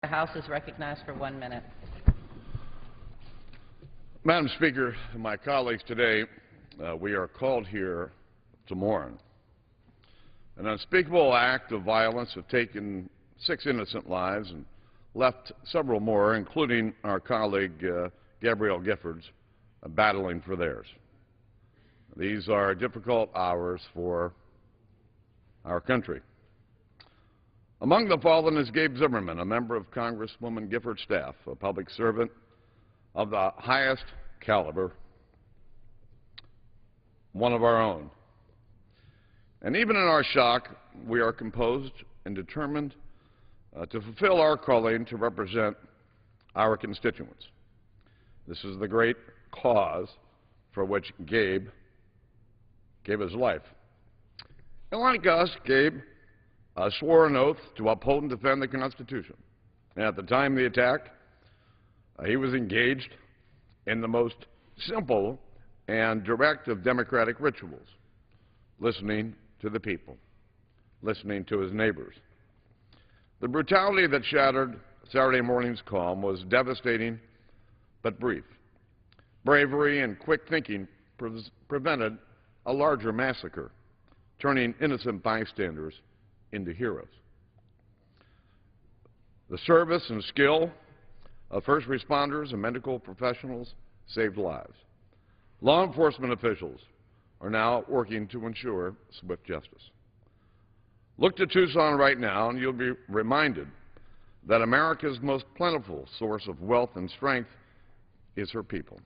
The House is recognized for 1 minute. Madam Speaker, my colleagues, today we are called here to mourn. An unspeakable act of violence has taken 6 innocent lives and left several more, including our colleague Gabrielle Giffords, battling for theirs. These are difficult hours for our country. Among the fallen is Gabe Zimmerman, a member of Congresswoman Gifford's staff, a public servant of the highest caliber, one of our own. And even in our shock, we are composed and determined to fulfill our calling to represent our constituents. This is the great cause for which Gabe gave his life. And like us, Gabe swore an oath to uphold and defend the Constitution. And at the time of the attack, he was engaged in the most simple and direct of democratic rituals, listening to the people, listening to his neighbors. The brutality that shattered Saturday morning's calm was devastating but brief. Bravery and quick thinking prevented a larger massacre, turning innocent bystanders into heroes. The service and skill of first responders and medical professionals saved lives. Law enforcement officials are now working to ensure swift justice. Look to Tucson right now and you'll be reminded that America's most plentiful source of wealth and strength is her people.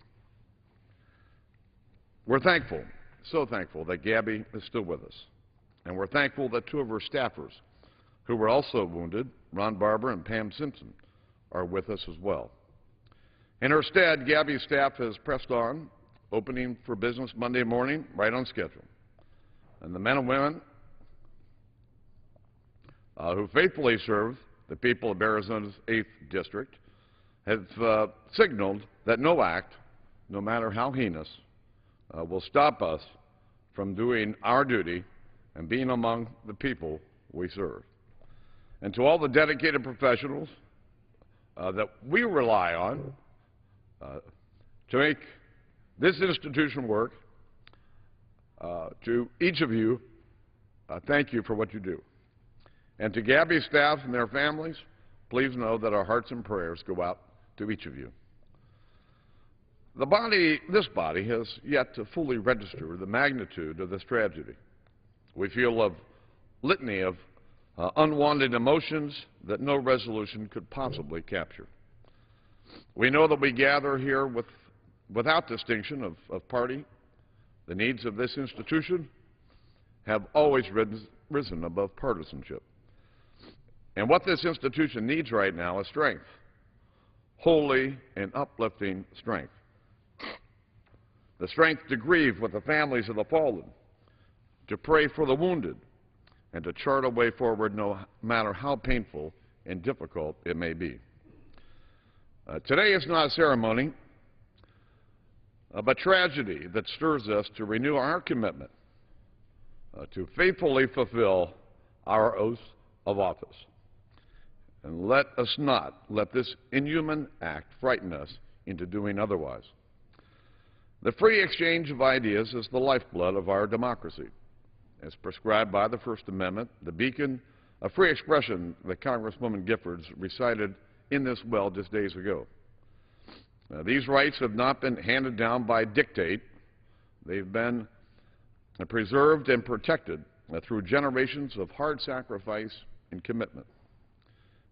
We're thankful, so thankful, that Gabby is still with us. And we're thankful that 2 of her staffers, who were also wounded, Ron Barber and Pam Simpson, are with us as well. In her stead, Gabby's staff has pressed on, opening for business Monday morning right on schedule. And the men and women who faithfully serve the people of Arizona's 8th District have signaled that no act, no matter how heinous, will stop us from doing our duty and being among the people we serve. And to all the dedicated professionals that we rely on to make this institution work, to each of you, thank you for what you do. And to Gabby's staff and their families, please know that our hearts and prayers go out to each of you. This body has yet to fully register the magnitude of this tragedy. We feel a litany of unwanted emotions that no resolution could possibly capture. We know that we gather here without distinction of party. The needs of this institution have always risen above partisanship. And what this institution needs right now is strength, holy and uplifting strength. The strength to grieve with the families of the fallen, to pray for the wounded, and to chart a way forward no matter how painful and difficult it may be. Today is not a ceremony, but tragedy that stirs us to renew our commitment to faithfully fulfill our oath of office. And let us not let this inhuman act frighten us into doing otherwise. The free exchange of ideas is the lifeblood of our democracy. As prescribed by the First Amendment, the beacon of free expression that Congresswoman Giffords recited in this well just days ago. These rights have not been handed down by dictate. They've been preserved and protected through generations of hard sacrifice and commitment.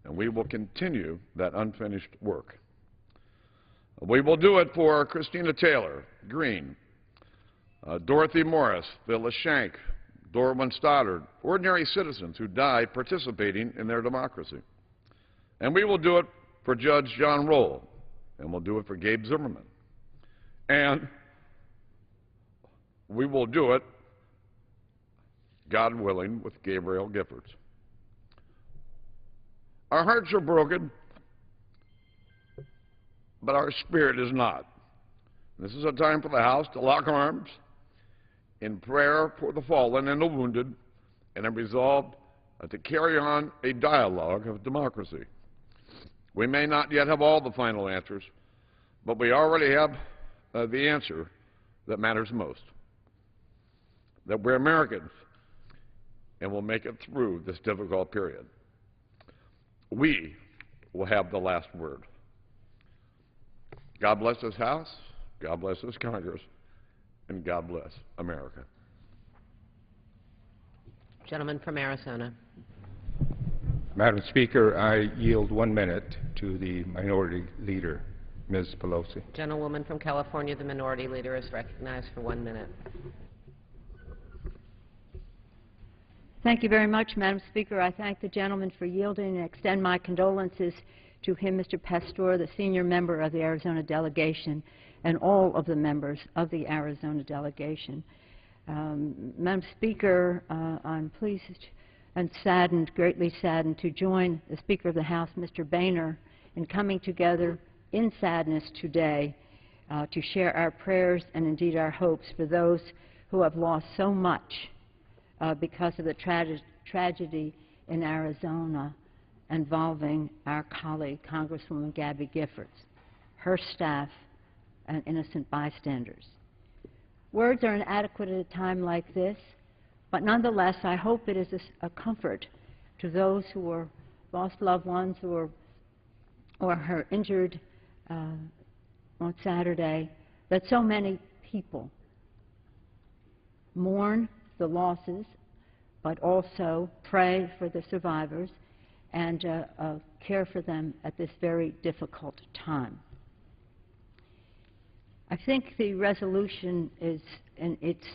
And we will continue that unfinished work. We will do it for Christina Taylor Greene, Dorothy Morris, Phyllis Shank, Dorwin Stoddard, ordinary citizens who died participating in their democracy. And we will do it for Judge John Roll, and we'll do it for Gabe Zimmerman. And we will do it, God willing, with Gabrielle Giffords. Our hearts are broken, but our spirit is not. This is a time for the House to lock arms in prayer for the fallen and the wounded, and a resolve to carry on a dialogue of democracy. We may not yet have all the final answers, but we already have the answer that matters most, that we're Americans and we'll make it through this difficult period. We will have the last word. God bless this House, God bless this Congress, and God bless America. Gentleman from Arizona. Madam Speaker, I yield 1 minute to the Minority Leader, Ms. Pelosi. Gentlewoman from California, the Minority Leader, is recognized for 1 minute. Thank you very much, Madam Speaker. I thank the gentleman for yielding and extend my condolences to him, Mr. Pastor, the senior member of the Arizona delegation, and all of the members of the Arizona delegation. Madam Speaker, I'm pleased and saddened, greatly saddened, to join the Speaker of the House, Mr. Boehner, in coming together in sadness today to share our prayers and indeed our hopes for those who have lost so much because of the tragedy in Arizona involving our colleague, Congresswoman Gabby Giffords, her staff, and innocent bystanders. Words are inadequate at a time like this, but nonetheless, I hope it is a comfort to those who are lost loved ones or are injured on Saturday, that so many people mourn the losses, but also pray for the survivors and care for them at this very difficult time. I think the resolution is, in its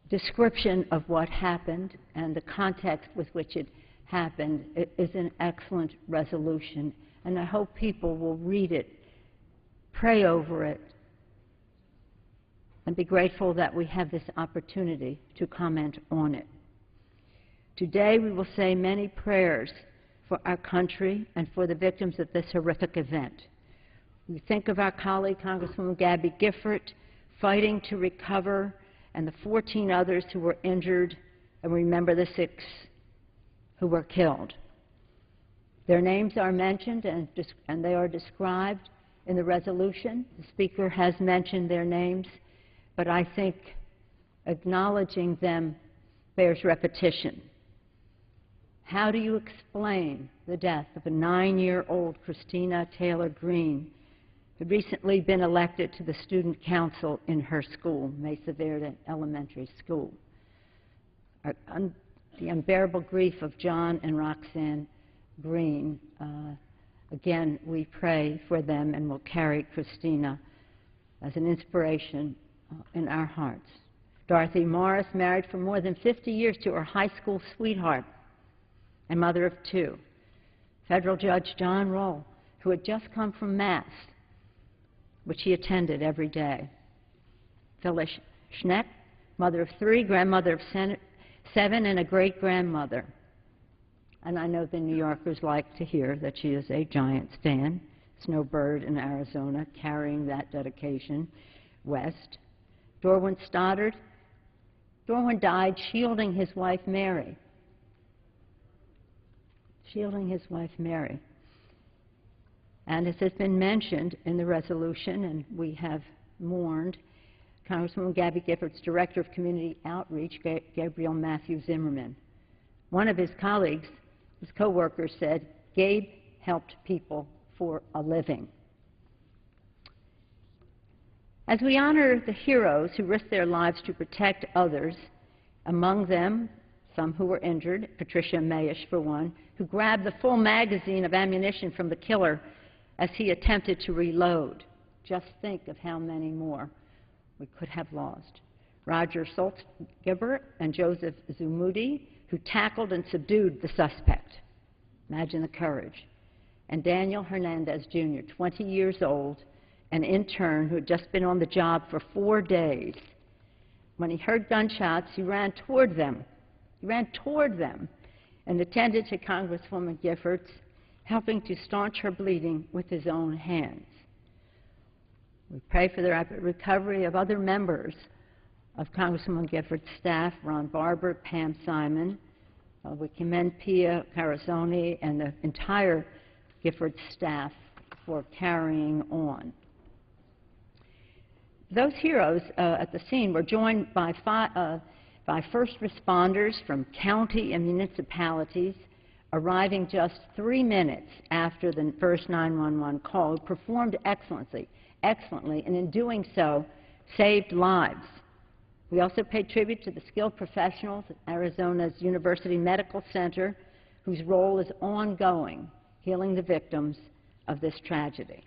description of what happened and the context with which it happened, is an excellent resolution, and I hope people will read it, pray over it, and be grateful that we have this opportunity to comment on it. Today we will say many prayers for our country and for the victims of this horrific event. We think of our colleague, Congresswoman Gabby Giffords, fighting to recover, and the 14 others who were injured, and remember the 6 who were killed. Their names are mentioned and they are described in the resolution. The Speaker has mentioned their names, but I think acknowledging them bears repetition. How do you explain the death of a 9-year-old Christina Taylor Green, who had recently been elected to the student council in her school, Mesa Verde Elementary School? The unbearable grief of John and Roxanne Green. Again, we pray for them and will carry Christina as an inspiration in our hearts. Dorothy Morris, married for more than 50 years to her high school sweetheart and mother of 2. Federal Judge John Roll, who had just come from Mass, which he attended every day. Phyllis Schneck, mother of 3, grandmother of 7, and a great-grandmother. And I know the New Yorkers like to hear that she is a Giants fan. Snowbird in Arizona, carrying that dedication west. Dorwin Stoddard. Dorwin died shielding his wife Mary. Shielding his wife Mary. And as has been mentioned in the resolution, and we have mourned, Congresswoman Gabby Giffords, Director of Community Outreach, Gabriel Matthew Zimmerman. One of his colleagues, his co-worker, said, "Gabe helped people for a living." As we honor the heroes who risked their lives to protect others, among them some who were injured, Patricia Mayish for one, who grabbed the full magazine of ammunition from the killer as he attempted to reload. Just think of how many more we could have lost. Roger Soltzgiber and Joseph Zumudi, who tackled and subdued the suspect. Imagine the courage. And Daniel Hernandez, Jr., 20 years old, an intern who had just been on the job for 4 days. When he heard gunshots, he ran toward them. He ran toward them and attended to Congresswoman Giffords, helping to staunch her bleeding with his own hands. We pray for the rapid recovery of other members of Congresswoman Giffords' staff, Ron Barber, Pam Simon, We commend Pia Carazoni and the entire Gifford staff for carrying on. Those heroes at the scene were joined by first responders from county and municipalities, arriving just 3 minutes after the first 911 call, performed excellently, and in doing so, saved lives. We also paid tribute to the skilled professionals at Arizona's University Medical Center, whose role is ongoing, healing the victims of this tragedy.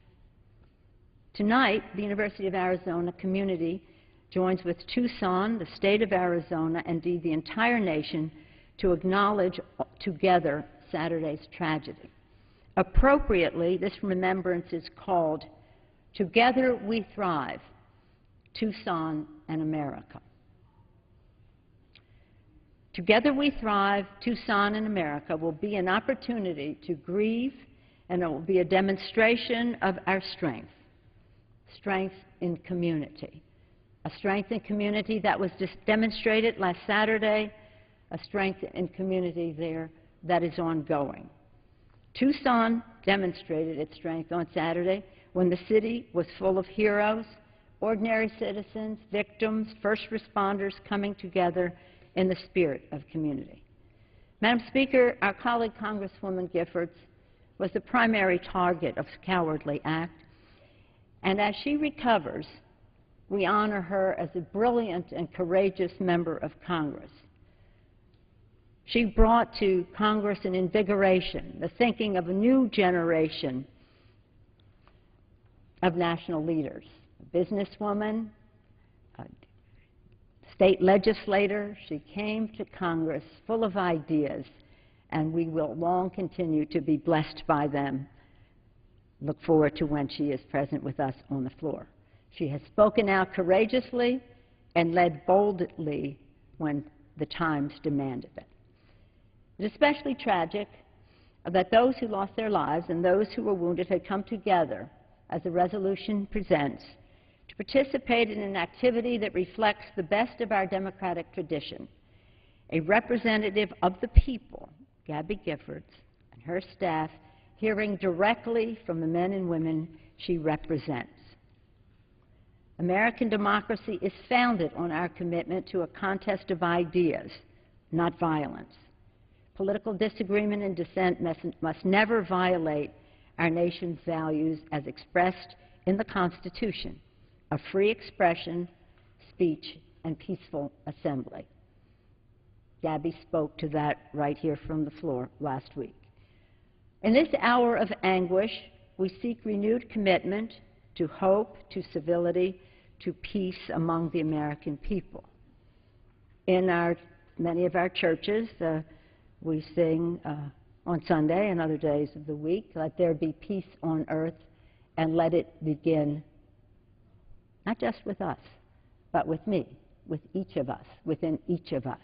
Tonight, the University of Arizona community joins with Tucson, the state of Arizona, and indeed the entire nation to acknowledge together Saturday's tragedy. Appropriately, this remembrance is called Together We Thrive, Tucson and America. Together We Thrive, Tucson and America will be an opportunity to grieve, and it will be a demonstration of our strength in community. A strength in community that was just demonstrated last Saturday, a strength in community there that is ongoing. Tucson demonstrated its strength on Saturday when the city was full of heroes, ordinary citizens, victims, first responders coming together in the spirit of community. Madam Speaker, our colleague Congresswoman Giffords was the primary target of this cowardly act, and as she recovers, we honor her as a brilliant and courageous member of Congress. She brought to Congress an invigoration, the thinking of a new generation of national leaders, a businesswoman, a state legislator. She came to Congress full of ideas, and we will long continue to be blessed by them. Look forward to when she is present with us on the floor. She has spoken out courageously and led boldly when the times demanded it. It is especially tragic that those who lost their lives and those who were wounded had come together, as the resolution presents, to participate in an activity that reflects the best of our democratic tradition. A representative of the people, Gabby Giffords, and her staff, hearing directly from the men and women she represents. American democracy is founded on our commitment to a contest of ideas, not violence. Political disagreement and dissent must never violate our nation's values as expressed in the Constitution of free expression, speech, and peaceful assembly. Gabby spoke to that right here from the floor last week. In this hour of anguish, we seek renewed commitment to hope, to civility, to peace among the American people. In many of our churches, we sing on Sunday and other days of the week, let there be peace on earth, and let it begin not just with us, but with me, with each of us, within each of us.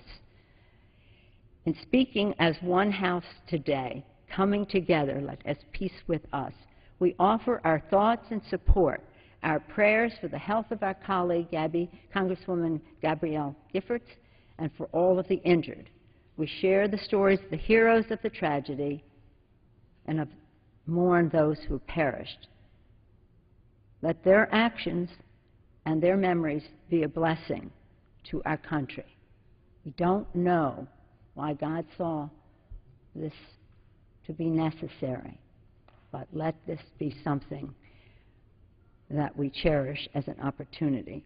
In speaking as one house today, coming together as peace with us, we offer our thoughts and support, our prayers for the health of our colleague, Congresswoman Gabrielle Giffords, and for all of the injured. We share the stories of the heroes of the tragedy and mourn those who perished. Let their actions and their memories be a blessing to our country. We don't know why God saw this to be necessary, but let this be something that we cherish as an opportunity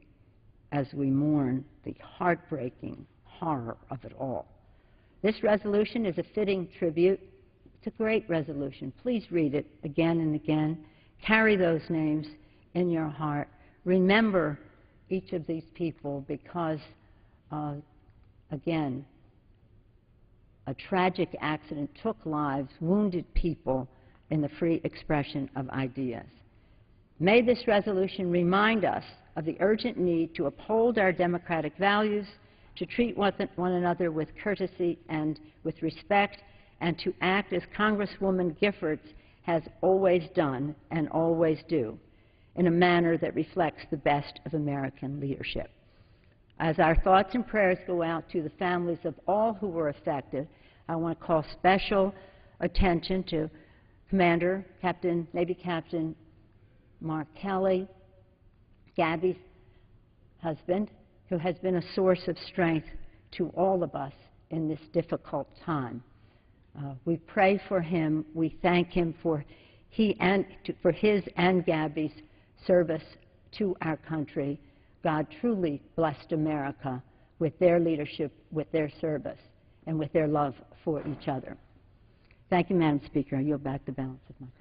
as we mourn the heartbreaking horror of it all. This resolution is a fitting tribute. It's a great resolution. Please read it again and again. Carry those names in your heart. Remember each of these people because, again, a tragic accident took lives, wounded people in the free expression of ideas. May this resolution remind us of the urgent need to uphold our democratic values, to treat one another with courtesy and with respect, and to act as Congresswoman Giffords has always done and always do, in a manner that reflects the best of American leadership. As our thoughts and prayers go out to the families of all who were affected, I want to call special attention to Navy Captain Mark Kelly, Gabby's husband, who has been a source of strength to all of us in this difficult time. We pray for him. We thank him for his and Gabby's service to our country. God truly blessed America with their leadership, with their service, and with their love for each other. Thank you, Madam Speaker. I yield back the balance of my time.